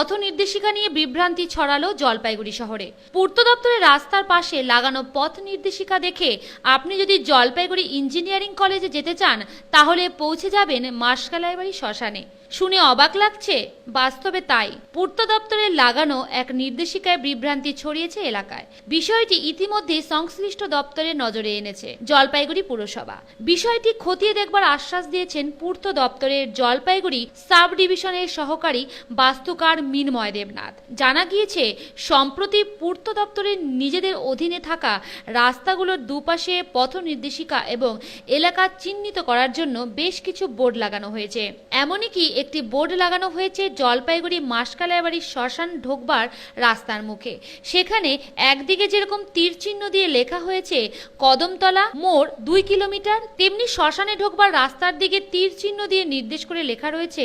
পথ নির্দেশিকা নিয়ে বিভ্রান্তি ছড়ালো জলপাইগুড়ি শহরে। পূর্ত দপ্তরের রাস্তার পাশে লাগানো পথ নির্দেশিকা দেখে আপনি যদি জলপাইগুড়ি ইঞ্জিনিয়ারিং কলেজে যেতে চান তাহলে পৌঁছে যাবেন মাসকালাইবাড়ি শ্মশানে। শুনে অবাক লাগছে, বাস্তবে তাই। পূর্ত দপ্তরের লাগানো এক নির্দেশিকায় বিভ্রান্তি ছড়িয়েছে এলাকায়। বিষয়টি ইতিমধ্যে সংশ্লিষ্ট দপ্তরের নজরে এনেছে জলপাইগুড়ি পুরসভা। বিষয়টি খতিয়ে দেখবার আশ্বাস দিয়েছেন পূর্ত দপ্তরের জলপাইগুড়ি সাব ডিভিশনের সহকারী বাস্তুকার মিনময় দেবনাথ। জানা গিয়েছে, সম্প্রতি পূর্ত দপ্তরের নিজেদের অধীনে থাকা রাস্তাগুলোর দুপাশে পথ নির্দেশিকা এবং এলাকা চিহ্নিত করার জন্য বেশ কিছু বোর্ড লাগানো হয়েছে। এমনকি একটি বোর্ড লাগানো হয়েছে জলপাইগুড়ি মাসকালাইবাড়ি শ্মশান ঢোকবার রাস্তার মুখে। সেখানে একদিকে যেরকম তীর চিহ্ন দিয়ে লেখা হয়েছে কদমতলা মোড় 2 কিলোমিটার, তেমনি শ্মশানে ঢোকবার রাস্তার দিকে তীর চিহ্ন দিয়ে নির্দেশ করে লেখা রয়েছে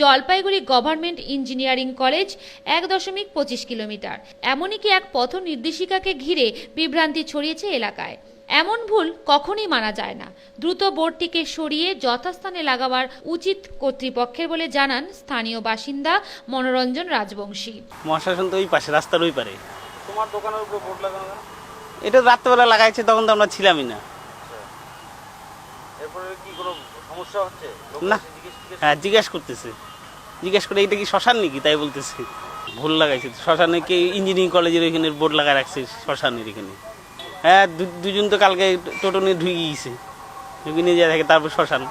Jalpaiguri government engineering college 1.25 kilometre. এমনকি এক পথ নির্দেশিকাকে ঘিরে বিভ্রান্তি ছড়িয়েছে এলাকায়। এমন ভুল কখনোই মানা যায় না। দ্রুত বোর্ডটিকে সরিয়ে যথাস্থানে লাগাবার উচিত কর্তৃপক্ষের বলে জানান স্থানীয় বাসিন্দা মনোরঞ্জন রাজবংশী। মহাশাসন তো ওই পাশে, রাস্তার ওই পারে। তোমার দোকানের উপরে বোর্ড লাগানো কেন? এটা রাত্রেবেলা লাগাইছে, তখন তো আমরা ছিলামই না। এরপরে কি কোনো সমস্যা হচ্ছে? না, হ্যাঁ জিজ্ঞেস করতেছে, জিজ্ঞেস করে এটা কি শ্মশান নাকি তাই বলতেছে। ভুল লাগাইছে, শ্মশানে কি ইঞ্জিনিয়ারিং কলেজের ওইখানে বোর্ড লাগা রাখছে শ্মশানের এখানে। হ্যাঁ, দুজন তো কালকে টোটো নিয়ে ঢুকে গিয়েছে, ঢুকে নিয়ে যায় থাকে, তারপর শ্মশান।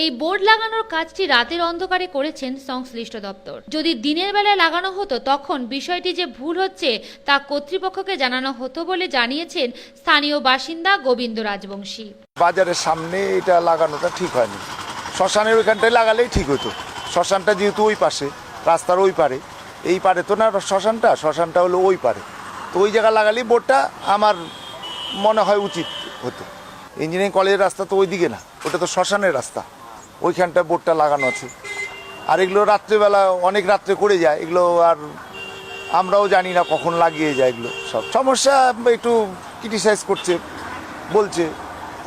এই বোর্ড লাগানোর কাজটি রাতের অন্ধকারে করেছেন সংশ্লিষ্ট দপ্তর। যদি দিনের বেলায় লাগানো হতো তখন বিষয়টি যে ভুল হচ্ছে তা কর্তৃপক্ষকে জানানো হতো বলে জানিয়েছেন স্থানীয় বাসিন্দা গোবিন্দ রাজবংশী। বাজারের সামনে এটা লাগানোটা ঠিক হয়নি, শ্মশানের ওইখানটায় লাগালেই ঠিক হতো। শ্মশানটা যেহেতু ওই পাশে, রাস্তার ওই পারে, এই পারে তো না শ্মশানটা হলো ওই পারে, তো ওই জায়গা লাগালেই বোর্ডটা আমার মনে হয় উচিত হতো। ইঞ্জিনিয়ারিং কলেজের রাস্তা তো ওই দিকে না, ওটা তো শ্মশানের রাস্তা, ওইখানটা বোর্ডটা লাগানো আছে। আর এগুলো রাত্রেবেলা অনেক রাত্রে করে যায়, এগুলো আর আমরাও জানি না কখন লাগিয়ে যায়। এগুলো সব সমস্যা একটু ক্রিটিসাইজ করছে, বলছে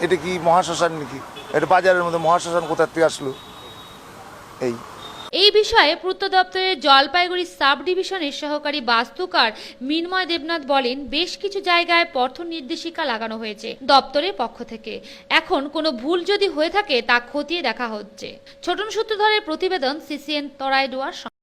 এটা কি মহাশ্মশান নাকি, এটা বাজারের মধ্যে মহাশ্মশান কোথার থেকে আসলো। এই বিষয়ে পূর্ত দপ্তরের জলপাইগুড়ি সাব ডিভিশনের সহকারী বাস্তুকার মিনময় দেবনাথ বলেন, বেশ কিছু জায়গায় পথ নির্দেশিকা লাগানো হয়েছে দপ্তরের পক্ষ থেকে। এখন কোনো ভুল যদি হয়ে থাকে তা খতিয়ে দেখা হচ্ছে। ছোটন সূত্রধরের প্রতিবেদন, CCN তরাইডুয়ার।